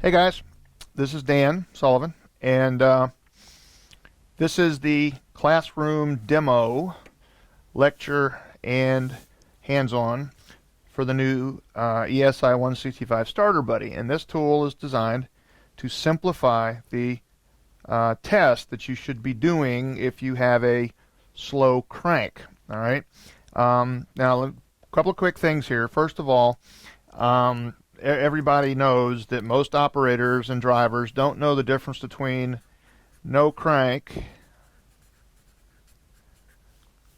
Hey guys, this is Dan Sullivan, and this is the classroom demo, lecture, and hands-on for the new ESI 165 Starter Buddy. And this tool is designed to simplify the test that you should be doing if you have a slow crank. All right. Now, a couple of quick things here. First of all, everybody knows that most operators and drivers don't know the difference between no crank,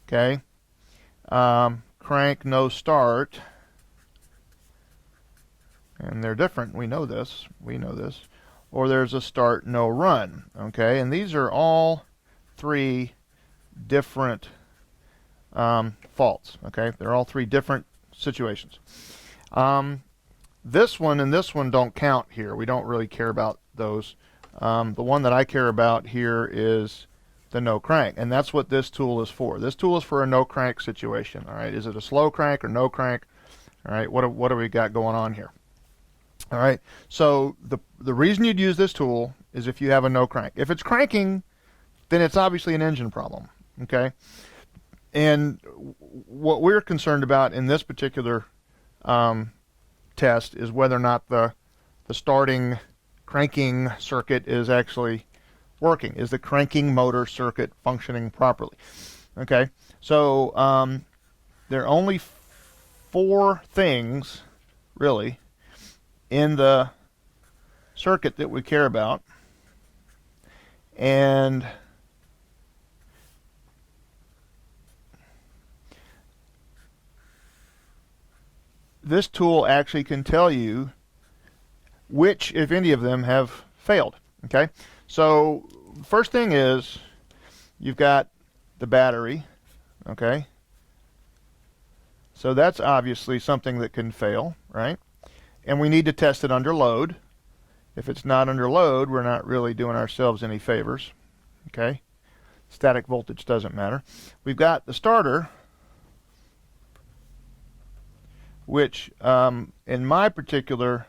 okay, crank no start, and they're different. We know this. Or there's a start no run, okay, and these are all three different faults, okay. They're all three different situations. This one and this one don't count here. We don't really care about those. The one that I care about here is the no crank, and that's what this tool is for. This tool is for a no crank situation. All right, is it a slow crank or no crank? All right, what do we got going on here? All right, so the reason you'd use this tool is if you have a no crank. If it's cranking, then it's obviously an engine problem. Okay, and what we're concerned about in this particular test is whether or not the starting cranking circuit is actually working. Is the cranking motor circuit functioning properly? Okay, so there are only four things really in the circuit that we care about, and this tool actually can tell you which, if any of them, have failed. Okay, so first thing is you've got the battery. Okay, so that's obviously something that can fail, right? And we need to test it under load. If it's not under load, we're not really doing ourselves any favors. Okay, static voltage doesn't matter. We've got the starter, which in my particular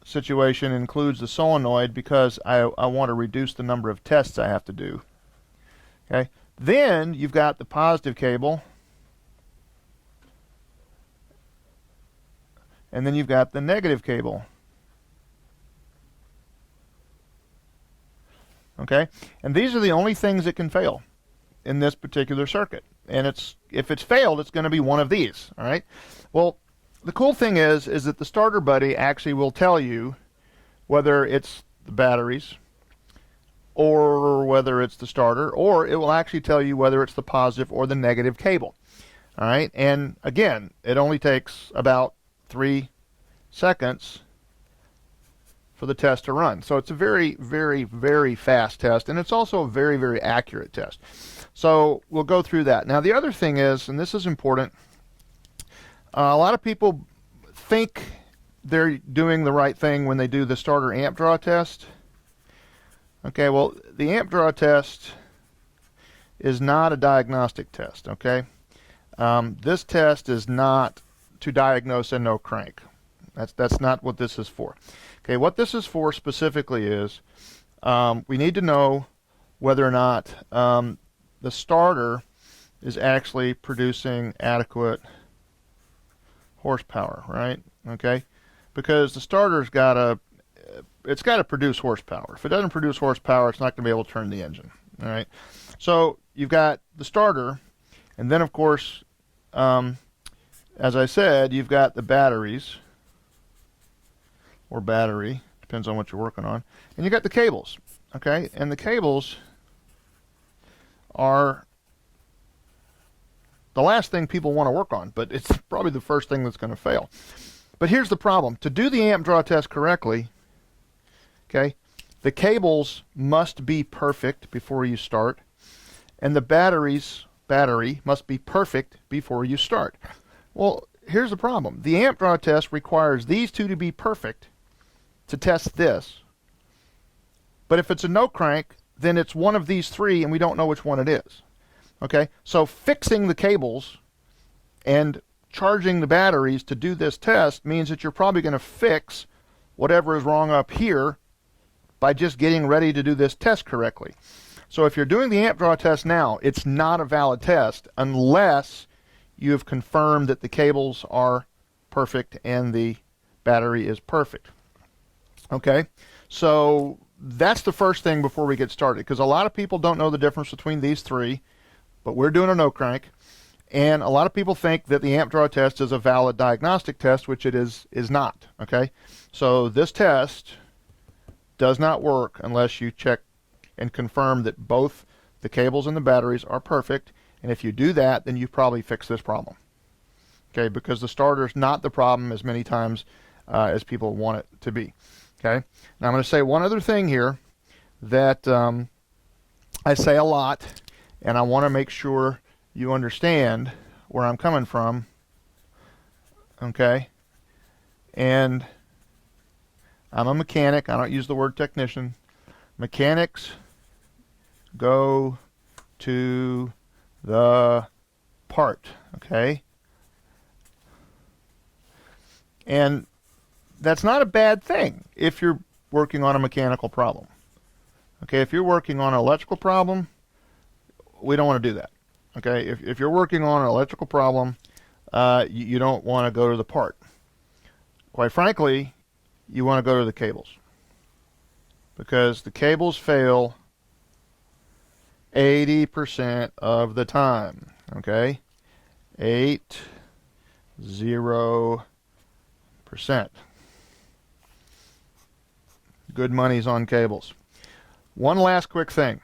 situation includes the solenoid because I want to reduce the number of tests I have to do. Okay, then you've got the positive cable, and then you've got the negative cable. Okay, and these are the only things that can fail in this particular circuit. And if it's failed, it's going to be one of these. All right. Well, the cool thing is that the Starter Buddy actually will tell you whether it's the batteries or whether it's the starter, or it will actually tell you whether it's the positive or the negative cable. All right. And again, it only takes about 3 seconds for the test to run. So it's a very, very, very fast test, and it's also a very, very accurate test. So we'll go through that. Now the other thing is, and this is important, a lot of people think they're doing the right thing when they do the starter amp draw test. Okay, well, the amp draw test is not a diagnostic test, okay? This test is not to diagnose a no crank. That's not what this is for. Okay, what this is for specifically is we need to know whether or not the starter is actually producing adequate horsepower, right? Okay, because the starter's got to produce horsepower. If it doesn't produce horsepower, it's not going to be able to turn the engine. All right, so you've got the starter, and then of course, as I said, you've got the batteries, or battery, depends on what you're working on, and you got the cables. Okay, and the cables are the last thing people want to work on, but it's probably the first thing that's going to fail. But here's the problem. To do the amp draw test correctly, okay, the cables must be perfect before you start, and the battery must be perfect before you start. Well, here's the problem. The amp draw test requires these two to be perfect to test this. But if it's a no crank, then it's one of these three, and we don't know which one it is. Okay, so fixing the cables and charging the batteries to do this test means that you're probably going to fix whatever is wrong up here by just getting ready to do this test correctly. So if you're doing the amp draw test now, it's not a valid test unless you have confirmed that the cables are perfect and the battery is perfect. Okay, so that's the first thing before we get started, because a lot of people don't know the difference between these three, but we're doing a no crank, and a lot of people think that the amp draw test is a valid diagnostic test, which it is not. Okay, so this test does not work unless you check and confirm that both the cables and the batteries are perfect, and if you do that, then you probably fix this problem. Okay, because the starter is not the problem as many times as people want it to be. Okay, now I'm going to say one other thing here that I say a lot, and I want to make sure you understand where I'm coming from. Okay, and I'm a mechanic. I don't use the word technician. Mechanics go to the part. Okay, and that's not a bad thing if you're working on a mechanical problem. Okay, if you're working on an electrical problem, we don't want to do that. Okay, if you're working on an electrical problem, you don't want to go to the part. Quite frankly, you want to go to the cables, because the cables fail 80% of the time. Okay, 80%. Good money's on cables. One last quick thing.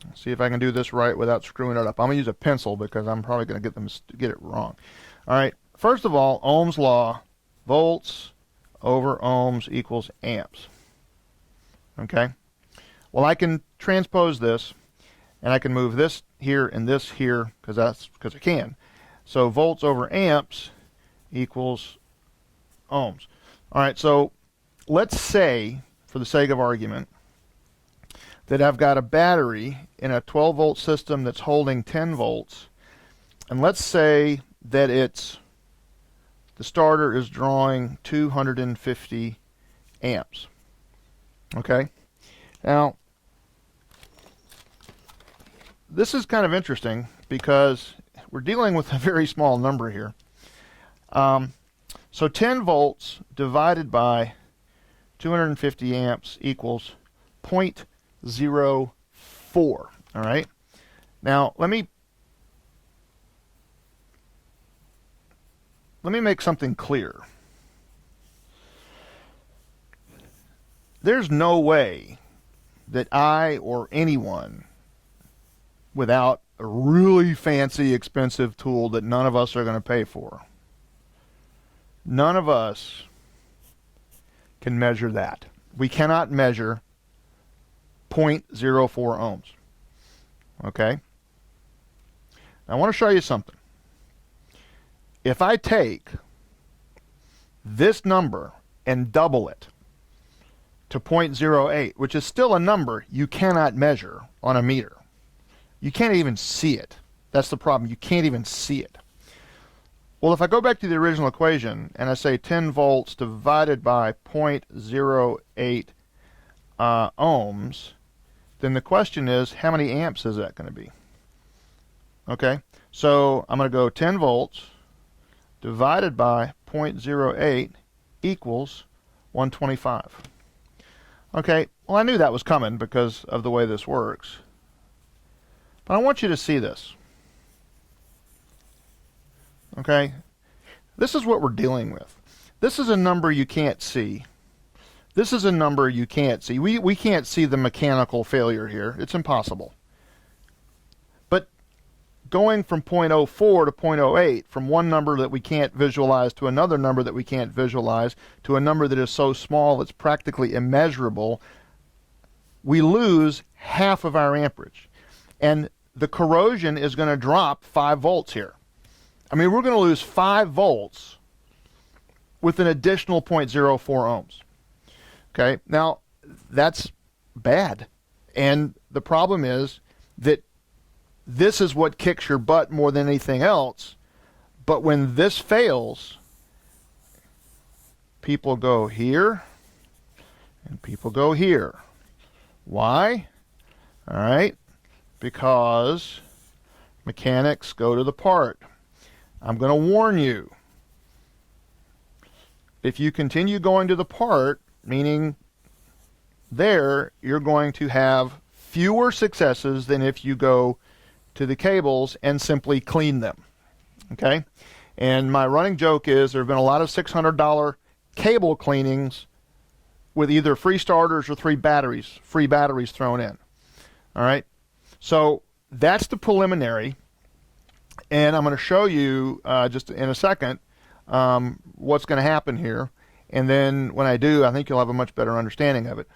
Let's see if I can do this right without screwing it up. I'm going to use a pencil because I'm probably going to get it wrong. All right. First of all, Ohm's law, volts over ohms equals amps. Okay. Well, I can transpose this, and I can move this here and this here because I can. So volts over amps equals ohms. All right. So let's say, for the sake of argument, that I've got a battery in a 12-volt system that's holding 10 volts, and let's say that the starter is drawing 250 amps. Okay? Now, this is kind of interesting because we're dealing with a very small number here. So 10 volts divided by 250 amps equals 0.04. All right. Now let me make something clear. There's no way that I or anyone, without a really fancy, expensive tool that none of us are going to pay for, none of us can measure that. We cannot measure 0.04 ohms. Okay? Now, I want to show you something. If I take this number and double it to 0.08, which is still a number you cannot measure on a meter. You can't even see it. That's the problem. You can't even see it. Well, if I go back to the original equation and I say 10 volts divided by 0.08 ohms, then the question is, how many amps is that going to be? Okay, so I'm going to go 10 volts divided by 0.08 equals 125. Okay, well, I knew that was coming because of the way this works. But I want you to see this. Okay, this is what we're dealing with. This is a number you can't see. This is a number you can't see. We can't see the mechanical failure here. It's impossible. But going from 0.04 to 0.08, from one number that we can't visualize to another number that we can't visualize, to a number that is so small it's practically immeasurable, we lose half of our amperage. And the corrosion is going to drop 5 volts here. I mean, we're going to lose 5 volts with an additional 0.04 ohms. Okay, now that's bad. And the problem is that this is what kicks your butt more than anything else, But when this fails, people go here and people go here. Why? All right, because mechanics go to the part. I'm going to warn you. If you continue going to the part, meaning there, you're going to have fewer successes than if you go to the cables and simply clean them. Okay? And my running joke is there have been a lot of $600 cable cleanings with either free starters or free batteries thrown in. All right? So that's the preliminary. And I'm going to show you just in a second what's going to happen here. And then when I do, I think you'll have a much better understanding of it.